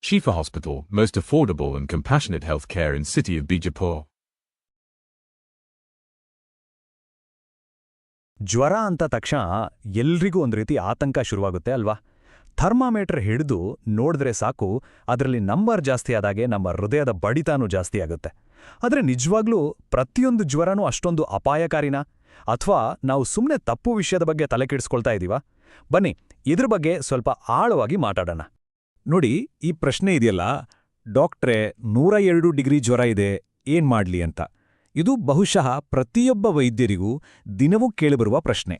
Shifa Hospital, most affordable and compassionate health care in city of Bijapur. ಜ್ವರ ಅಂತ ತಕ್ಷಣ ಎಲ್ರಿಗೂ ಒಂದು ರೀತಿ ಆತಂಕ ಶುರುವಾಗುತ್ತೆ ಅಲ್ವಾ? ಥರ್ಮಾಮೀಟರ್ ಹಿಡಿದು ನೋಡಿದ್ರೆ ಸಾಕು, ಅದರಲ್ಲಿ ನಂಬರ್ ಜಾಸ್ತಿ ಆದಾಗೆ ನಮ್ಮ ಹೃದಯದ ಬಡಿತಾನೂ ಜಾಸ್ತಿ ಆಗುತ್ತೆ. ಆದರೆ ನಿಜವಾಗ್ಲೂ ಪ್ರತಿಯೊಂದು ಜ್ವರನೂ ಅಷ್ಟೊಂದು ಅಪಾಯಕಾರಿನಾ? ಅಥವಾ ನಾವು ಸುಮ್ಮನೆ ತಪ್ಪು ವಿಷಯದ ಬಗ್ಗೆ ತಲೆ ಕೆಡಿಸ್ಕೊಳ್ತಾ ಇದ್ದೀವಾ? ಬನ್ನಿ, ಇದ್ರ ಬಗ್ಗೆ ಸ್ವಲ್ಪ ಆಳವಾಗಿ ಮಾತಾಡೋಣ. ನೋಡಿ, ಈ ಪ್ರಶ್ನೆ ಇದೆಯಲ್ಲ, ಡಾಕ್ಟ್ರೇ 102 ಡಿಗ್ರಿ ಜ್ವರ ಇದೆ, ಏನ್ ಮಾಡ್ಲಿ ಅಂತ. ಇದು ಬಹುಶಃ ಪ್ರತಿಯೊಬ್ಬ ವೈದ್ಯರಿಗೂ ದಿನವೂ ಕೇಳಿಬರುವ ಪ್ರಶ್ನೆ.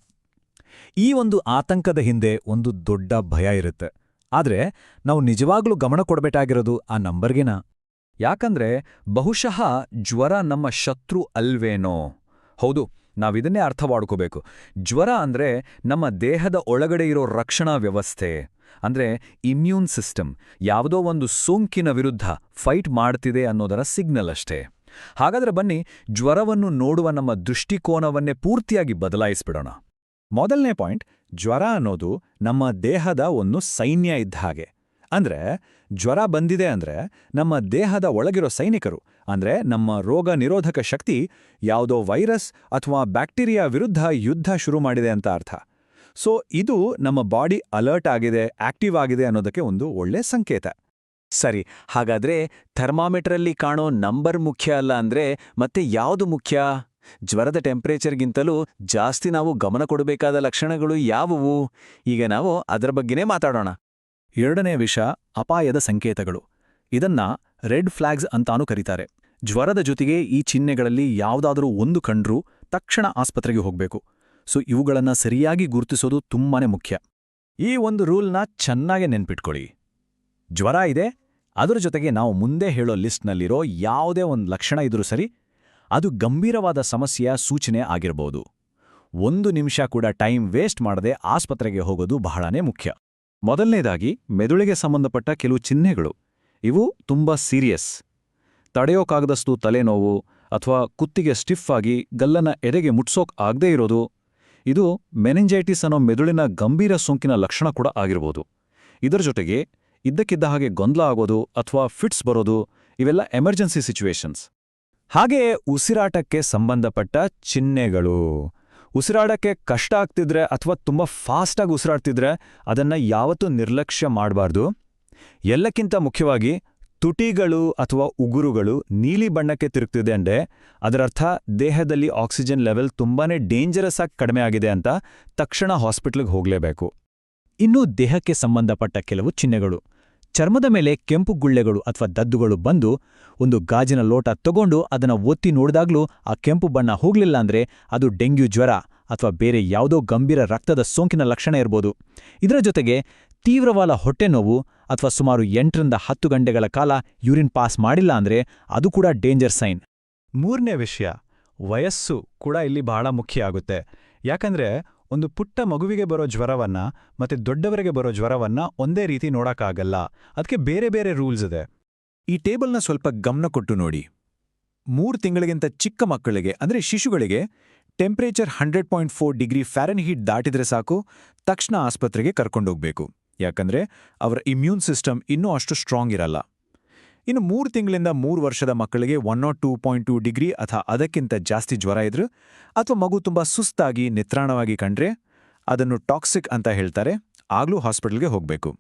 ಈ ಒಂದು ಆತಂಕದ ಹಿಂದೆ ಒಂದು ದೊಡ್ಡ ಭಯ ಇರುತ್ತೆ. ಆದ್ರೆ ನಾವು ನಿಜವಾಗ್ಲೂ ಗಮನ ಕೊಡಬೇಕಾಗಿರೋದು ಆ ನಂಬರ್ಗೆನಾ? ಯಾಕಂದ್ರೆ ಬಹುಶಃ ಜ್ವರ ನಮ್ಮ ಶತ್ರು ಅಲ್ವೇನೋ? ಹೌದು, ನಾವಿದನ್ನೇ ಅರ್ಥ ಮಾಡ್ಕೋಬೇಕು. ಜ್ವರ ಅಂದ್ರೆ ನಮ್ಮ ದೇಹದ ಒಳಗಡೆ ಇರೋ ರಕ್ಷಣಾ ವ್ಯವಸ್ಥೆ, ಅಂದ್ರೆ ಇಮ್ಯೂನ್ ಸಿಸ್ಟಮ್ ಯಾವುದೋ ಒಂದು ಸೋಂಕಿನ ವಿರುದ್ಧ ಫೈಟ್ ಮಾಡ್ತಿದೆ ಅನ್ನೋದರ ಸಿಗ್ನಲ್ ಅಷ್ಟೇ. ಹಾಗಾದ್ರೆ ಬನ್ನಿ, ಜ್ವರವನ್ನು ನೋಡುವ ನಮ್ಮ ದೃಷ್ಟಿಕೋನವನ್ನೇ ಪೂರ್ತಿಯಾಗಿ ಬದಲಾಯಿಸ್ಬಿಡೋಣ. ಮೊದಲನೇ ಪಾಯಿಂಟ್, ಜ್ವರ ಅನ್ನೋದು ನಮ್ಮ ದೇಹದ ಒಂದು ಸೈನ್ಯ ಇದ್ದ ಹಾಗೆ. ಅಂದ್ರೆ ಜ್ವರ ಬಂದಿದೆ ಅಂದ್ರೆ ನಮ್ಮ ದೇಹದ ಒಳಗಿರೋ ಸೈನಿಕರು, ಅಂದ್ರೆ ನಮ್ಮ ರೋಗ ನಿರೋಧಕ ಶಕ್ತಿ ಯಾವುದೋ ವೈರಸ್ ಅಥವಾ ಬ್ಯಾಕ್ಟೀರಿಯಾ ವಿರುದ್ಧ ಯುದ್ಧ ಶುರು ಮಾಡಿದೆ ಅಂತ ಅರ್ಥ. ಸೊ ಇದು ನಮ್ಮ ಬಾಡಿ ಅಲರ್ಟ್ ಆಗಿದೆ, ಆಕ್ಟಿವ್ ಆಗಿದೆ ಅನ್ನೋದಕ್ಕೆ ಒಂದು ಒಳ್ಳೆ ಸಂಕೇತ. ಸರಿ, ಹಾಗಾದ್ರೆ ಥರ್ಮಾಮೀಟರಲ್ಲಿ ಕಾಣೋ ನಂಬರ್ ಮುಖ್ಯ ಅಲ್ಲ ಅಂದ್ರೆ ಮತ್ತೆ ಯಾವುದು ಮುಖ್ಯ? ಜ್ವರದ ಟೆಂಪರೇಚರ್ಗಿಂತಲೂ ಜಾಸ್ತಿ ನಾವು ಗಮನ ಕೊಡಬೇಕಾದ ಲಕ್ಷಣಗಳು ಯಾವುವು? ಈಗ ನಾವು ಅದರ ಬಗ್ಗೆನೇ ಮಾತಾಡೋಣ. ಎರಡನೇ ವಿಷಯ, ಅಪಾಯದ ಸಂಕೇತಗಳು. ಇದನ್ನ ರೆಡ್ ಫ್ಲಾಗ್ಸ್ ಅಂತಾನೂ ಕರೀತಾರೆ. ಜ್ವರದ ಜೊತೆಗೆ ಈ ಚಿಹ್ನೆಗಳಲ್ಲಿ ಯಾವುದಾದ್ರೂ ಒಂದು ಕಂಡ್ರೂ ತಕ್ಷಣ ಆಸ್ಪತ್ರೆಗೆ ಹೋಗ್ಬೇಕು. ಸೊ ಇವುಗಳನ್ನ ಸರಿಯಾಗಿ ಗುರುತಿಸೋದು ತುಂಬಾನೇ ಮುಖ್ಯ. ಈ ಒಂದು ರೂಲ್ನ ಚೆನ್ನಾಗಿ ನೆನ್ಪಿಟ್ಕೊಳ್ಳಿ. ಜ್ವರ ಇದೆ, ಅದರ ಜೊತೆಗೆ ನಾವು ಮುಂದೆ ಹೇಳೋ ಲಿಸ್ಟ್ನಲ್ಲಿರೋ ಯಾವುದೇ ಒಂದು ಲಕ್ಷಣ ಇದ್ರೂ ಸರಿ, ಅದು ಗಂಭೀರವಾದ ಸಮಸ್ಯೆಯ ಸೂಚನೆ ಆಗಿರಬಹುದು. 1 ನಿಮಿಷ ಕೂಡ ಟೈಮ್ ವೇಸ್ಟ್ ಮಾಡದೆ ಆಸ್ಪತ್ರೆಗೆ ಹೋಗೋದು ಬಹಳನೇ ಮುಖ್ಯ. ಮೊದಲನೇದಾಗಿ ಮೆದುಳಿಗೆ ಸಂಬಂಧಪಟ್ಟ ಕೆಲವು ಚಿಹ್ನೆಗಳು. ಇವು ತುಂಬಾ ಸೀರಿಯಸ್. ತಡೆಯೋಕಾಗದಷ್ಟು ತಲೆನೋವು ಅಥವಾ ಕುತ್ತಿಗೆ ಸ್ಟಿಫ್ ಆಗಿ ಗಲ್ಲನ ಎದೆಗೆ ಮುಟ್ಸೋಕ್ ಆಗದೇ ಇರೋದು, ಇದು ಮೆನಿಂಜೈಟಿಸ್ ಅನ್ನೋ ಮೆದುಳಿನ ಗಂಭೀರ ಸೋಂಕಿನ ಲಕ್ಷಣ ಕೂಡ ಆಗಿರ್ಬೋದು. ಇದರ ಜೊತೆಗೆ ಇದ್ದಕ್ಕಿದ್ದ ಹಾಗೆ ಗೊಂದಲ ಆಗೋದು ಅಥವಾ ಫಿಟ್ಸ್ ಬರೋದು, ಇವೆಲ್ಲ ಎಮರ್ಜೆನ್ಸಿ ಸಿಚುವೇಶನ್ಸ್. ಹಾಗೆಯೇ ಉಸಿರಾಟಕ್ಕೆ ಸಂಬಂಧಪಟ್ಟ ಚಿಹ್ನೆಗಳು. ಉಸಿರಾಡಕ್ಕೆ ಕಷ್ಟ ಆಗ್ತಿದ್ರೆ ಅಥವಾ ತುಂಬ ಫಾಸ್ಟಾಗಿ ಉಸಿರಾಡ್ತಿದ್ರೆ ಅದನ್ನ ಯಾವತ್ತೂ ನಿರ್ಲಕ್ಷ್ಯ ಮಾಡಬಾರ್ದು. ಎಲ್ಲಕ್ಕಿಂತ ಮುಖ್ಯವಾಗಿ ತುಟಿಗಳು ಅಥವಾ ಉಗುರುಗಳು ನೀಲಿ ಬಣ್ಣಕ್ಕೆ ತಿರುಗ್ತಿದೆ ಅಂದ್ರೆ ಅದರರ್ಥ ದೇಹದಲ್ಲಿ ಆಕ್ಸಿಜನ್ ಲೆವೆಲ್ ತುಂಬಾನೇ ಡೇಂಜರಸ್ ಆಗಿ ಕಡಿಮೆ ಆಗಿದೆ ಅಂತ ತಕ್ಷಣ ಹಾಸ್ಪಿಟ್ಲಿಗೆ ಹೋಗಲೇಬೇಕು. ಇನ್ನು ದೇಹಕ್ಕೆ ಸಂಬಂಧಪಟ್ಟ ಕೆಲವು ಚಿಹ್ನೆಗಳು. ಚರ್ಮದ ಮೇಲೆ ಕೆಂಪು ಗುಳ್ಳೆಗಳು ಅಥವಾ ದದ್ದುಗಳು ಬಂದು ಒಂದು ಗಾಜಿನ ಲೋಟ ತಗೊಂಡು ಅದನ್ನ ಒತ್ತಿ ನೋಡಿದಾಗ್ಲೂ ಆ ಕೆಂಪು ಬಣ್ಣ ಹೋಗ್ಲಿಲ್ಲ ಅಂದ್ರೆ ಅದು ಡೆಂಗ್ಯೂ ಜ್ವರ ಅಥವಾ ಬೇರೆ ಯಾವುದೋ ಗಂಭೀರ ರಕ್ತದ ಸೋಂಕಿನ ಲಕ್ಷಣ ಇರ್ಬೋದು. ಇದರ ಜೊತೆಗೆ ತೀವ್ರವಾದ ಹೊಟ್ಟೆ ನೋವು ಅಥವಾ ಸುಮಾರು 8ರಿಂದ 10 ಗಂಟೆಗಳ ಕಾಲ ಯೂರಿನ್ ಪಾಸ್ ಮಾಡಿಲ್ಲ ಅಂದ್ರೆ ಅದು ಕೂಡ ಡೇಂಜರ್ ಸೈನ್. ಮೂರನೇ ವಿಷಯ, ವಯಸ್ಸು ಕೂಡ ಇಲ್ಲಿ ಬಹಳ ಮುಖ್ಯ ಆಗುತ್ತೆ. ಯಾಕಂದ್ರೆ ಒಂದು ಪುಟ್ಟ ಮಗುವಿಗೆ ಬರೋ ಜ್ವರವನ್ನ ಮತ್ತೆ ದೊಡ್ಡವರಿಗೆ ಬರೋ ಜ್ವರವನ್ನ ಒಂದೇ ರೀತಿ ನೋಡಕ್ಕಾಗಲ್ಲ. ಅದಕ್ಕೆ ಬೇರೆ ಬೇರೆ ರೂಲ್ಸ್ ಇದೆ. ಈ ಟೇಬಲ್ನ ಸ್ವಲ್ಪ ಗಮನ ಕೊಟ್ಟು ನೋಡಿ. 3 ತಿಂಗಳಿಗಿಂತ ಚಿಕ್ಕ ಮಕ್ಕಳಿಗೆ ಅಂದ್ರೆ ಶಿಶುಗಳಿಗೆ ಟೆಂಪರೇಚರ್ 100.4 ಡಿಗ್ರಿ ಫ್ಯಾರನ್ಹೀಟ್ ದಾಟಿದ್ರೆ ಸಾಕು, ತಕ್ಷಣ ಆಸ್ಪತ್ರೆಗೆ ಕರ್ಕೊಂಡೋಗ್ಬೇಕು. ಯಾಕಂದ್ರೆ ಅವರ ಇಮ್ಯೂನ್ ಸಿಸ್ಟಮ್ ಇನ್ನೂ ಅಷ್ಟು ಸ್ಟ್ರಾಂಗ್ ಇರಲ್ಲ. ಇನ್ನು 3 ತಿಂಗಳಿಂದ 3 ವರ್ಷದ ಮಕ್ಕಳಿಗೆ 102.2 ಡಿಗ್ರಿ ಅಥವಾ ಅದಕ್ಕಿಂತ ಜಾಸ್ತಿ ಜ್ವರ ಇದ್ರು ಅಥವಾ ಮಗು ತುಂಬಾ ಸುಸ್ತಾಗಿ ನಿತ್ರಾಣವಾಗಿ ಕಂಡ್ರೆ ಅದನ್ನು ಟಾಕ್ಸಿಕ್ ಅಂತ ಹೇಳ್ತಾರೆ, ಆಗ್ಲೂ ಹಾಸ್ಪಿಟಲ್ಗೆ ಹೋಗಬೇಕು.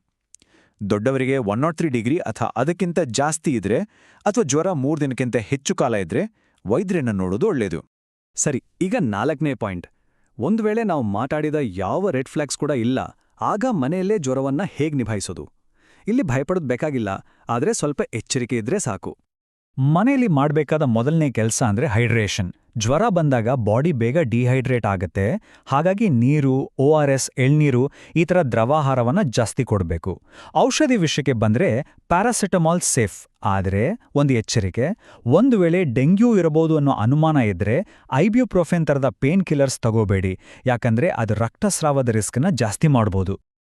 ದೊಡ್ಡವರಿಗೆ 103 ಡಿಗ್ರಿ ಅಥವಾ ಅದಕ್ಕಿಂತ ಜಾಸ್ತಿ ಇದ್ರೆ ಅಥವಾ ಜ್ವರ 3 ದಿನಕ್ಕಿಂತ ಹೆಚ್ಚು ಕಾಲ ಇದ್ರೆ ವೈದ್ಯರನ್ನ ನೋಡೋದು ಒಳ್ಳೆಯದು. ಸರಿ, ಈಗ 4ನೇ ಪಾಯಿಂಟ್. ಒಂದು ವೇಳೆ ನಾವು ಮಾತಾಡಿದ ಯಾವ ರೆಡ್ ಫ್ಲಾಗ್ಸ್ ಕೂಡ ಇಲ್ಲ, ಆಗ ಮನೆಯಲ್ಲೇ ಜ್ವರವನ್ನ ಹೇಗೆ ನಿಭಾಯಿಸೋದು? ಇಲ್ಲಿ ಭಯಪಡೋದು ಬೇಕಾಗಿಲ್ಲ, ಆದರೆ ಸ್ವಲ್ಪ ಎಚ್ಚರಿಕೆ ಇದ್ರೆ ಸಾಕು. ಮನೆಯಲ್ಲಿ ಮಾಡಬೇಕಾದ ಮೊದಲನೇ ಕೆಲಸ ಅಂದ್ರೆ ಹೈಡ್ರೇಷನ್. ಜ್ವರ ಬಂದಾಗ ಬಾಡಿ ಬೇಗ ಡಿಹೈಡ್ರೇಟ್ ಆಗತ್ತೆ. ಹಾಗಾಗಿ ನೀರು, ORS, ಎಳ್ನೀರು ಈ ಥರ ದ್ರವಾಹಾರವನ್ನ ಜಾಸ್ತಿ ಕೊಡಬೇಕು. ಔಷಧಿ ವಿಷಯಕ್ಕೆ ಬಂದ್ರೆ ಪ್ಯಾರಾಸಿಟಮಾಲ್ ಸೇಫ್. ಆದರೆ ಒಂದು ಎಚ್ಚರಿಕೆ, ಒಂದು ವೇಳೆ ಡೆಂಗ್ಯೂ ಇರಬಹುದು ಅನ್ನೋ ಅನುಮಾನ ಇದ್ರೆ ಐಬ್ಯೂಪ್ರೋಫೆನ್ ಥರದ ಪೇನ್ ಕಿಲ್ಲರ್ಸ್ ತಗೋಬೇಡಿ. ಯಾಕಂದ್ರೆ ಅದು ರಕ್ತಸ್ರಾವದ ರಿಸ್ಕ್ನ ಜಾಸ್ತಿ ಮಾಡ್ಬೋದು.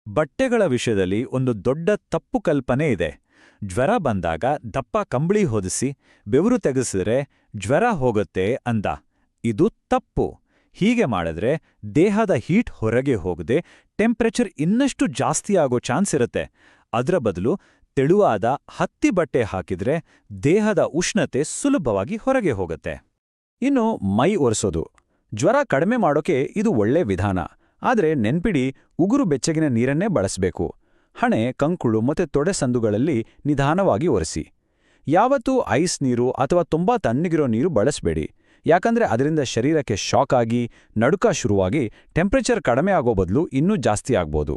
ಬಟ್ಟೆಗಳ ವಿಷಯದಲ್ಲಿ ಒಂದು ದೊಡ್ಡ ತಪ್ಪು ಕಲ್ಪನೆ ಇದೆ. ಜ್ವರ ಬಂದಾಗ ದಪ್ಪ ಕಂಬಳಿ ಹೊದಿಸಿ ಬೆವರು ತೆಗೆಸಿದ್ರೆ ಜ್ವರ ಹೋಗುತ್ತೆ ಅಂತ. ಇದು ತಪ್ಪು. ಹೀಗೆ ಮಾಡಿದ್ರೆ ದೇಹದ ಹೀಟ್ ಹೊರಗೆ ಹೋಗದೆ ಟೆಂಪರೇಚರ್ ಇನ್ನಷ್ಟು ಜಾಸ್ತಿ ಆಗೋ ಚಾನ್ಸ್ ಇರುತ್ತೆ. ಅದರ ಬದಲು ತೆಳುವಾದ ಹತ್ತಿ ಬಟ್ಟೆ ಹಾಕಿದ್ರೆ ದೇಹದ ಉಷ್ಣತೆ ಸುಲಭವಾಗಿ ಹೊರಗೆ ಹೋಗುತ್ತೆ. ಇನ್ನು ಮೈ ಒರೆಸೋದು. ಜ್ವರ ಕಡಿಮೆ ಮಾಡೋಕೆ ಇದು ಒಳ್ಳೆ ವಿಧಾನ. ಆದರೆ ನೆನ್ಪಿಡಿ, ಉಗುರು ಬೆಚ್ಚಗಿನ ನೀರನ್ನೇ ಬಳಸಬೇಕು. ಹಣೆ, ಕಂಕುಳು ಮತ್ತೆ ತೊಡೆ ಸಂದುಗಳಲ್ಲಿ ನಿಧಾನವಾಗಿ ಒರೆಸಿ. ಯಾವತ್ತೂ ಐಸ್ ನೀರು ಅಥವಾ ತುಂಬಾ ತಣ್ಣಗಿರೋ ನೀರು ಬಳಸಬೇಡಿ. ಯಾಕಂದ್ರೆ ಅದರಿಂದ ಶರೀರಕ್ಕೆ ಶಾಕ್ ಆಗಿ ನಡುಕ ಶುರುವಾಗಿ ಟೆಂಪರೇಚರ್ ಕಡಿಮೆ ಆಗೋ ಬದಲು ಇನ್ನೂ ಜಾಸ್ತಿ ಆಗ್ಬೋದು.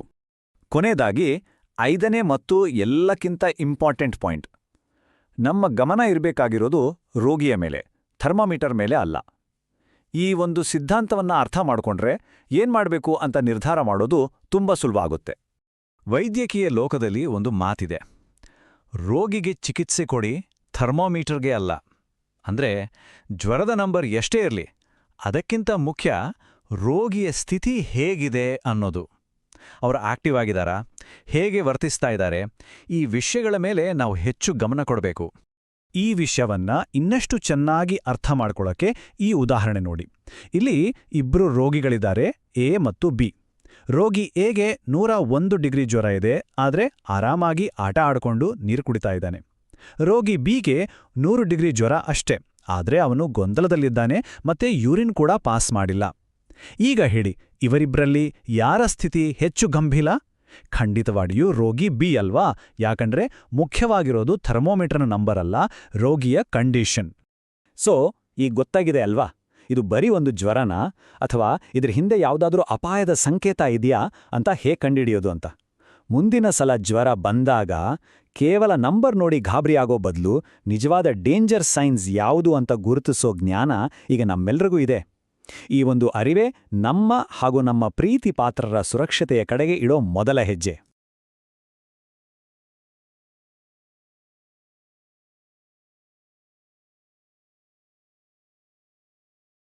ಕೊನೆಯದಾಗಿ 5ನೇ ಮತ್ತು ಎಲ್ಲಕ್ಕಿಂತ ಇಂಪಾರ್ಟೆಂಟ್ ಪಾಯಿಂಟ್. ನಮ್ಮ ಗಮನ ಇರಬೇಕಾಗಿರೋದು ರೋಗಿಯ ಮೇಲೆ, ಥರ್ಮಾಮೀಟರ್ ಮೇಲೆ ಅಲ್ಲ. ಈ ಒಂದು ಸಿದ್ಧಾಂತವನ್ನ ಅರ್ಥ ಮಾಡ್ಕೊಂಡ್ರೆ ಏನ್ಮಾಡ್ಬೇಕು ಅಂತ ನಿರ್ಧಾರ ಮಾಡೋದು ತುಂಬಾ ಸುಲಭ ಆಗುತ್ತೆ. ವೈದ್ಯಕೀಯ ಲೋಕದಲ್ಲಿ ಒಂದು ಮಾತಿದೆ, ರೋಗಿಗೆ ಚಿಕಿತ್ಸೆ ಕೊಡಿ, ಥರ್ಮಾಮೀಟರ್ಗೆ ಅಲ್ಲ. ಅಂದ್ರೆ ಜ್ವರದ ನಂಬರ್ ಎಷ್ಟೇ ಇರಲಿ, ಅದಕ್ಕಿಂತ ಮುಖ್ಯ ರೋಗಿಯ ಸ್ಥಿತಿ ಹೇಗಿದೆ ಅನ್ನೋದು. ಅವರು ಆಕ್ಟಿವ್ ಆಗಿದ್ದಾರಾ, ಹೇಗೆ ವರ್ತಿಸ್ತಾ ಇದ್ದಾರೆ, ಈ ವಿಷಯಗಳ ಮೇಲೆ ನಾವು ಹೆಚ್ಚು ಗಮನ ಕೊಡಬೇಕು. ಈ ವಿಷಯವನ್ನ ಇನ್ನಷ್ಟು ಚೆನ್ನಾಗಿ ಅರ್ಥ ಮಾಡ್ಕೊಳ್ಳೋಕೆ ಈ ಉದಾಹರಣೆ ನೋಡಿ. ಇಲ್ಲಿ ಇಬ್ರು ರೋಗಿಗಳಿದ್ದಾರೆ, ಎ ಮತ್ತು ಬಿ. ರೋಗಿ ಎಗೆ 101 ಡಿಗ್ರಿ ಜ್ವರ ಇದೆ, ಆದರೆ ಆರಾಮಾಗಿ ಆಟ ಆಡ್ಕೊಂಡು ನೀರು ಕುಡಿತಾ ಇದ್ದಾನೆ. ರೋಗಿ ಬಿಗೆ 100 ಡಿಗ್ರಿ ಜ್ವರ ಅಷ್ಟೇ, ಆದರೆ ಅವನು ಗೊಂದಲದಲ್ಲಿದ್ದಾನೆ ಮತ್ತೆ ಯೂರಿನ್ ಕೂಡ ಪಾಸ್ ಮಾಡಿಲ್ಲ. ಈಗ ಹೇಳಿ, ಇವರಿಬ್ರಲ್ಲಿ ಯಾರ ಸ್ಥಿತಿ ಹೆಚ್ಚು ಗಂಭೀರ? ಖಂಡಿತವಾಗಿಯೂ ರೋಗಿ ಬಿ ಅಲ್ವಾ? ಯಾಕಂದ್ರೆ ಮುಖ್ಯವಾಗಿರೋದು ಥರ್ಮೋಮೀಟರ್ನ ನಂಬರ್ ಅಲ್ಲ, ರೋಗಿಯ ಕಂಡೀಷನ್. ಸೊ ಈಗ ಗೊತ್ತಾಗಿದೆ ಅಲ್ವಾ, ಇದು ಬರೀ ಒಂದು ಜ್ವರನಾ ಅಥವಾ ಇದ್ರ ಹಿಂದೆ ಯಾವುದಾದ್ರೂ ಅಪಾಯದ ಸಂಕೇತ ಇದೆಯಾ ಅಂತ ಹೇಗೆ ಕಂಡುಹಿಡಿಯೋದು ಅಂತ. ಮುಂದಿನ ಸಲ ಜ್ವರ ಬಂದಾಗ ಕೇವಲ ನಂಬರ್ ನೋಡಿ ಗಾಬರಿಯಾಗೋ ಬದಲು ನಿಜವಾದ ಡೇಂಜರ್ ಸೈನ್ಸ್ ಯಾವುದು ಅಂತ ಗುರುತಿಸೋ ಜ್ಞಾನ ಈಗ ನಮ್ಮೆಲ್ಲರಿಗೂ ಇದೆ. ಈ ಒಂದು ಅರಿವೇ ನಮ್ಮ ಹಾಗೂ ನಮ್ಮ ಪ್ರೀತಿ ಪಾತ್ರರ ಸುರಕ್ಷತೆಯ ಕಡೆಗೆ ಇಡೋ ಮೊದಲ ಹೆಜ್ಜೆ.